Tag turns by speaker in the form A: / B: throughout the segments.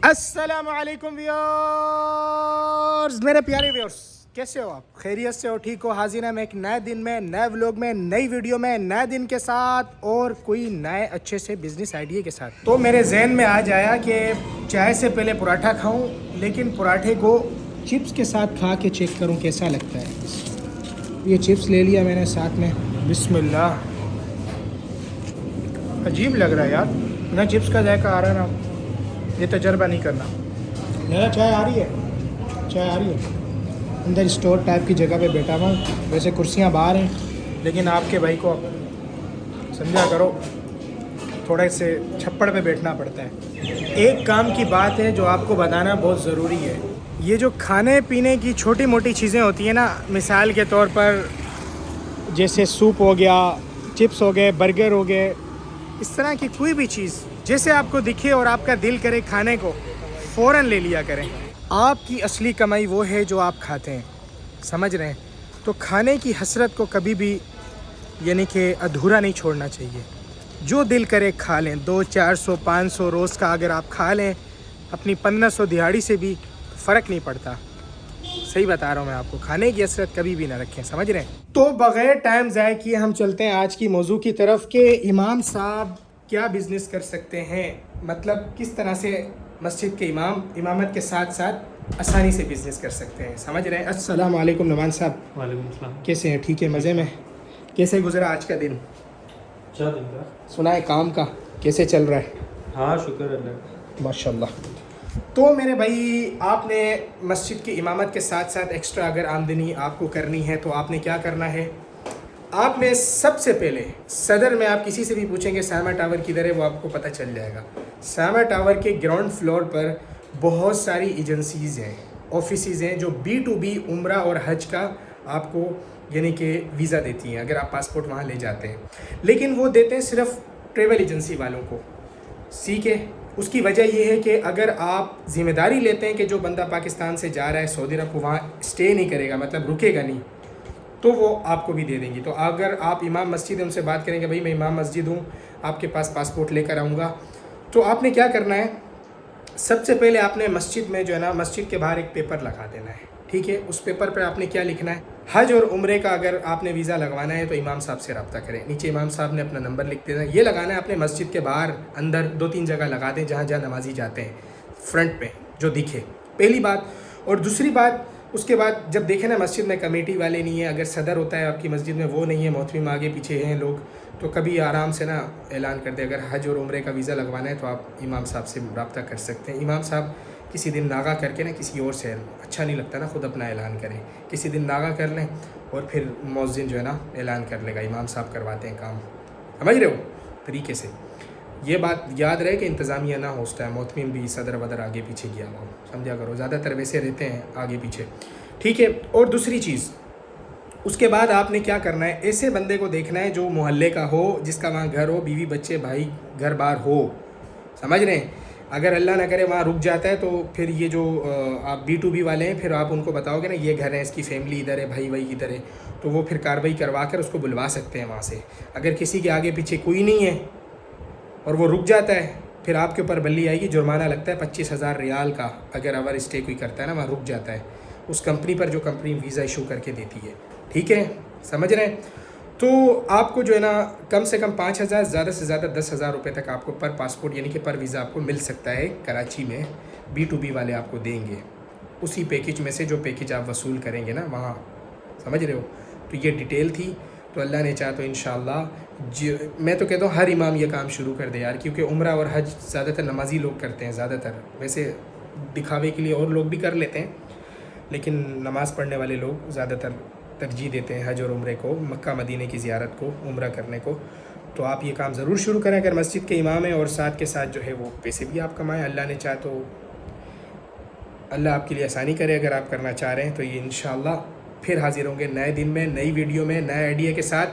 A: السلام علیکم ویورز، میرے پیارے ویورز، کیسے ہو آپ؟ خیریت سے ہو؟ ٹھیک ہو؟ حاضر ہیں میں ایک نئے دن میں، نئے ولاگ میں، نئی ویڈیو میں، نئے دن کے ساتھ اور کوئی نئے اچھے سے بزنس آئیڈیا کے ساتھ۔ تو میرے ذہن میں آج آیا کہ چائے سے پہلے پراٹھا کھاؤں، لیکن پراٹھے کو چپس کے ساتھ کھا کے چیک کروں کیسا لگتا ہے۔ یہ چپس لے لیا میں نے ساتھ میں، بسم اللہ۔ عجیب لگ رہا ہے یار، نہ چپس کا ذائقہ آ رہا نا، یہ تجربہ نہیں کرنا۔ میرا چائے آ رہی ہے، چائے آ رہی ہے۔ اندر اسٹور ٹائپ کی جگہ پہ بیٹھا ہوا ہوں، ویسے کرسیاں باہر ہیں، لیکن آپ کے بھائی کو سمجھا کرو، تھوڑے سے چھپڑ پہ بیٹھنا پڑتا ہے۔ ایک کام کی بات ہے جو آپ کو بتانا بہت ضروری ہے، یہ جو کھانے پینے کی چھوٹی موٹی چیزیں ہوتی ہیں نا، مثال کے طور پر جیسے سوپ ہو گیا، چپس ہو گئے، برگر ہو گئے، اس طرح کی کوئی بھی چیز جیسے آپ کو دکھے اور آپ کا دل کرے کھانے کو، فوراً لے لیا کریں۔ آپ کی اصلی کمائی وہ ہے جو آپ کھاتے ہیں، سمجھ رہے ہیں؟ تو کھانے کی حسرت کو کبھی بھی یعنی کہ ادھورا نہیں چھوڑنا چاہیے۔ جو دل کرے کھا لیں، 200 400 500 روز کا اگر آپ کھا لیں اپنی 1500 دہاڑی سے بھی فرق نہیں پڑتا۔ صحیح بتا رہا ہوں میں آپ کو، کھانے کی حسرت کبھی بھی نہ رکھیں، سمجھ رہے ہیں؟ تو بغیر ٹائم ضائع کیے ہم چلتے ہیں آج کی موضوع کی طرف کہ امام صاحب کیا بزنس کر سکتے ہیں، مطلب کس طرح سے مسجد کے امام امامت کے ساتھ ساتھ آسانی سے بزنس کر سکتے ہیں، سمجھ رہے ہیں؟ السلام علیکم نعمان صاحب۔
B: وعلیکم السلام۔
A: کیسے ہیں؟ ٹھیک ہے، مزے میں؟ کیسے گزرا آج کا دن؟
B: اچھا دن کا
A: سنائے کام کا کیسے چل رہا ہے؟
B: ہاں شکر اللہ کا،
A: ماشاء اللہ۔ تو میرے بھائی، آپ نے مسجد کی امامت کے ساتھ ساتھ ایکسٹرا اگر آمدنی آپ کو کرنی ہے تو آپ نے کیا کرنا ہے؟ آپ نے سب سے پہلے صدر میں آپ کسی سے بھی پوچھیں گے سیما ٹاور کدھر ہے، وہ آپ کو پتہ چل جائے گا۔ سیما ٹاور کے گراؤنڈ فلور پر بہت ساری ایجنسیز ہیں، آفیسز ہیں جو B2B عمرہ اور حج کا آپ کو یعنی کہ ویزا دیتی ہیں اگر آپ پاسپورٹ وہاں لے جاتے ہیں، لیکن وہ دیتے ہیں صرف ٹریول ایجنسی والوں کو۔ سیکھے، اس کی وجہ یہ ہے کہ اگر آپ ذمہ داری لیتے ہیں کہ جو بندہ پاکستان سے جا رہا ہے سعودی عرب کو وہاں اسٹے نہیں کرے گا، مطلب رکے گا نہیں، تو وہ آپ کو بھی دے دیں گی۔ تو اگر آپ امام مسجد ان سے بات کریں کہ بھائی میں امام مسجد ہوں، آپ کے پاس پاسپورٹ لے کر آؤں گا، تو آپ نے کیا کرنا ہے؟ سب سے پہلے آپ نے مسجد میں جو ہے نا، مسجد کے باہر ایک پیپر لگا دینا ہے، ٹھیک ہے؟ اس پیپر پہ آپ نے کیا لکھنا ہے؟ حج اور عمرے کا اگر آپ نے ویزا لگوانا ہے تو امام صاحب سے رابطہ کریں۔ نیچے امام صاحب نے اپنا نمبر لکھ دینا ہے، یہ لگانا ہے اپنے مسجد کے باہر، اندر 2-3 جگہ لگا دیں جہاں جہاں نمازی جاتے ہیں، فرنٹ پہ جو دکھے، پہلی بات۔ اور دوسری بات، اس کے بعد جب دیکھیں نا مسجد میں کمیٹی والے نہیں ہیں، اگر صدر ہوتا ہے آپ کی مسجد میں وہ نہیں ہے، محتمم آگے پیچھے ہیں لوگ، تو کبھی آرام سے نا اعلان کر دیں اگر حج اور عمرے کا ویزا لگوانا ہے تو آپ امام صاحب سے رابطہ کر سکتے ہیں۔ امام صاحب کسی دن ناغہ کر کے نا، کسی اور سے اچھا نہیں لگتا نا خود اپنا اعلان کریں، کسی دن ناغہ کر لیں اور پھر مؤذن جو ہے نا اعلان کر لے گا، امام صاحب کرواتے ہیں کام، سمجھ رہے ہو طریقے سے۔ یہ بات یاد رہے کہ انتظامیہ نہ ہو اس ٹائم، محتمم بھی صدر ودر آگے پیچھے گیا ہوا، سمجھا کرو، زیادہ تر ویسے رہتے ہیں آگے پیچھے، ٹھیک ہے؟ اور دوسری چیز، اس کے بعد آپ نے کیا کرنا ہے؟ ایسے بندے کو دیکھنا ہے جو محلے کا ہو، جس کا وہاں گھر ہو، بیوی بچے بھائی گھر بار ہو، سمجھ رہے ہیں؟ اگر اللہ نہ کرے وہاں رک جاتا ہے تو پھر یہ جو آپ B2B والے ہیں، پھر آپ ان کو بتاؤ گے نا یہ گھر ہے، اس کی فیملی ادھر ہے، بھائی بھائی ادھر ہے، تو وہ پھر کارروائی کروا کر اس کو بلوا سکتے ہیں وہاں سے۔ اگر کسی کے آگے پیچھے کوئی نہیں ہے اور وہ رک جاتا ہے، پھر آپ کے اوپر بلی آئے گی، جرمانہ لگتا ہے 25,000 ریال کا، اگر اوور اسٹے کوئی کرتا ہے نا، وہاں رک جاتا ہے اس کمپنی پر جو کمپنی ویزا ایشو کر کے دیتی ہے، ٹھیک ہے؟ سمجھ رہے ہیں؟ تو آپ کو جو ہے نا کم سے کم 5,000، زیادہ سے زیادہ 10,000 روپے تک آپ کو پر پاسپورٹ یعنی کہ پر ویزا آپ کو مل سکتا ہے کراچی میں، B2B والے آپ کو دیں گے اسی پیکج میں سے جو پیکج آپ وصول کریں گے نا وہاں، سمجھ رہے ہو؟ تو یہ ڈیٹیل تھی، تو اللہ نے چاہا تو انشاءاللہ میں تو کہتا ہوں ہر امام یہ کام شروع کر دے یار، کیونکہ عمرہ اور حج زیادہ تر نمازی لوگ کرتے ہیں، زیادہ تر ویسے دکھاوے کے لیے اور لوگ بھی کر لیتے ہیں، لیکن نماز پڑھنے والے لوگ زیادہ تر ترجیح دیتے ہیں حج اور عمرے کو، مکہ مدینہ کی زیارت کو، عمرہ کرنے کو۔ تو آپ یہ کام ضرور شروع کریں اگر مسجد کے امام ہیں، اور ساتھ کے ساتھ جو ہے وہ پیسے بھی آپ کمائیں، اللہ نے چاہا تو اللہ آپ کے لیے آسانی کرے اگر آپ کرنا چاہ رہے ہیں تو۔ یہ انشاءاللہ پھر حاضر ہوں گے نئے دن میں، نئی ویڈیو میں، نئے آئیڈیا کے ساتھ،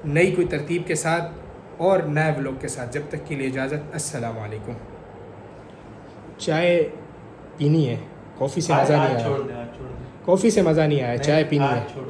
A: نئی کوئی ترتیب کے ساتھ اور نئے ولاگ کے ساتھ۔ جب تک کے لیے اجازت، السلام علیکم۔ چائے پینی ہے، کافی سے مزہ نہیں آیا، کافی سے مزہ نہیں آیا، چائے پینی ہے۔